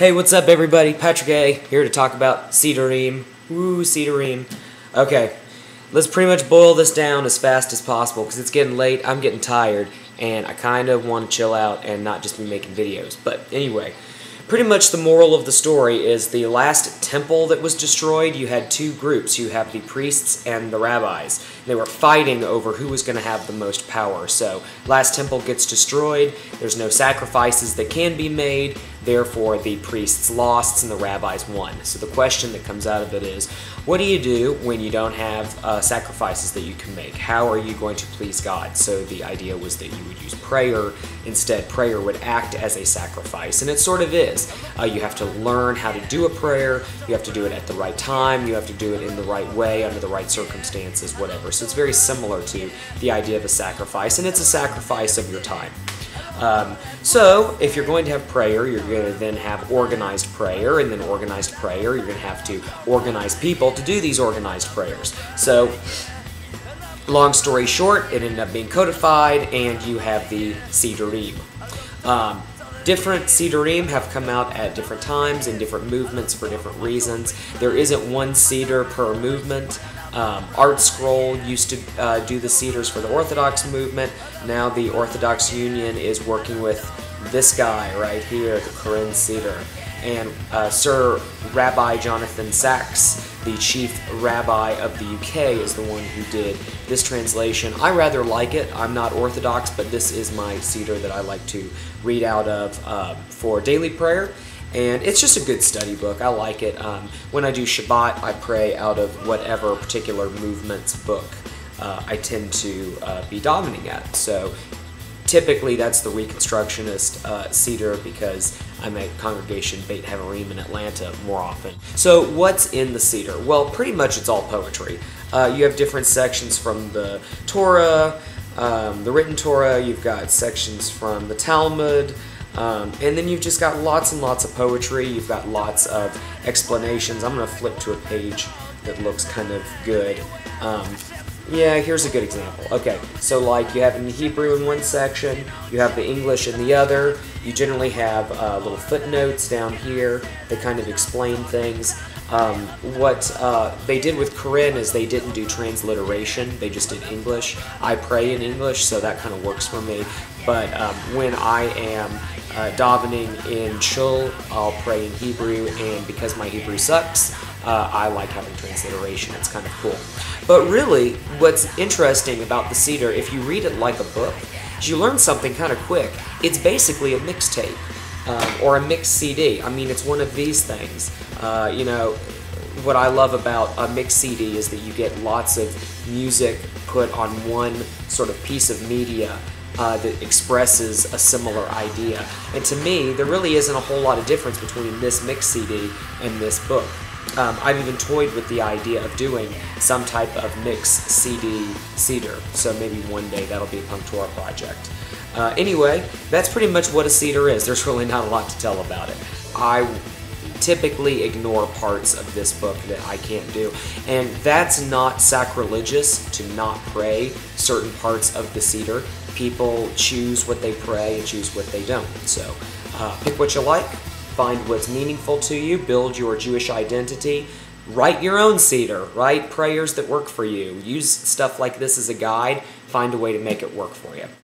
Hey, what's up everybody? Patrick A. here to talk about Siddurim. Woo, Siddurim. Okay, let's pretty much boil this down as fast as possible because it's getting late, I'm getting tired, and I kind of want to chill out and not just be making videos. But anyway, pretty much the moral of the story is the last temple that was destroyed, you had two groups. You have the priests and the rabbis. They were fighting over who was going to have the most power. So, last temple gets destroyed, there's no sacrifices that can be made, therefore the priests lost and the rabbis won. So the question that comes out of it is, what do you do when you don't have sacrifices that you can make? How are you going to please God? So the idea was that you would use prayer. Instead, prayer would act as a sacrifice, and it sort of is. You have to learn how to do a prayer, you have to do it at the right time, you have to do it in the right way, under the right circumstances, whatever. So it's very similar to the idea of a sacrifice, and it's a sacrifice of your time. So, if you're going to have prayer, you're going to then have organized prayer, and then organized prayer, you're going to have to organize people to do these organized prayers. So, long story short, it ended up being codified, and you have the Siddurim. Different Siddurim have come out at different times in different movements for different reasons. There isn't one Siddur per movement. Art Scroll used to do the Siddurs for the Orthodox movement. Now the Orthodox Union is working with this guy right here, the Koren Siddur. And Sir Rabbi Jonathan Sachs, the chief rabbi of the UK, is the one who did this translation. I rather like it. I'm not Orthodox, but this is my Siddur that I like to read out of for daily prayer. And it's just a good study book. I like it. When I do Shabbat, I pray out of whatever particular movement's book I tend to be davening at. So typically that's the Reconstructionist Siddur because I'm at Congregation Beit Haverim in Atlanta more often. So what's in the Siddur? Well, pretty much it's all poetry. You have different sections from the Torah, the written Torah, you've got sections from the Talmud, and then you've just got lots and lots of poetry, you've got lots of explanations. I'm going to flip to a page that looks kind of good. Yeah, here's a good example. Okay, so like you have in Hebrew in one section, you have the English in the other, you generally have little footnotes down here that kind of explain things. What they did with Koren is they didn't do transliteration, they just did English. I pray in English, so that kind of works for me. But when I am davening in Shul, I'll pray in Hebrew, and because my Hebrew sucks, I like having transliteration. It's kind of cool. But really, what's interesting about the Siddur, if you read it like a book, is you learn something kind of quick. It's basically a mixtape, or a mixed CD. I mean, it's one of these things. You know, what I love about a mixed CD is that you get lots of music put on one sort of piece of media that expresses a similar idea. And to me, there really isn't a whole lot of difference between this mixed CD and this book. I've even toyed with the idea of doing some type of mixed CD Siddur, so maybe one day that'll be a PunkTorah project. Anyway, that's pretty much what a Siddur is. There's really not a lot to tell about it. I typically ignore parts of this book that I can't do, and that's not sacrilegious to not pray certain parts of the Siddur. People choose what they pray and choose what they don't. So pick what you like, find what's meaningful to you, build your Jewish identity, write your own Siddur, write prayers that work for you. Use stuff like this as a guide, find a way to make it work for you.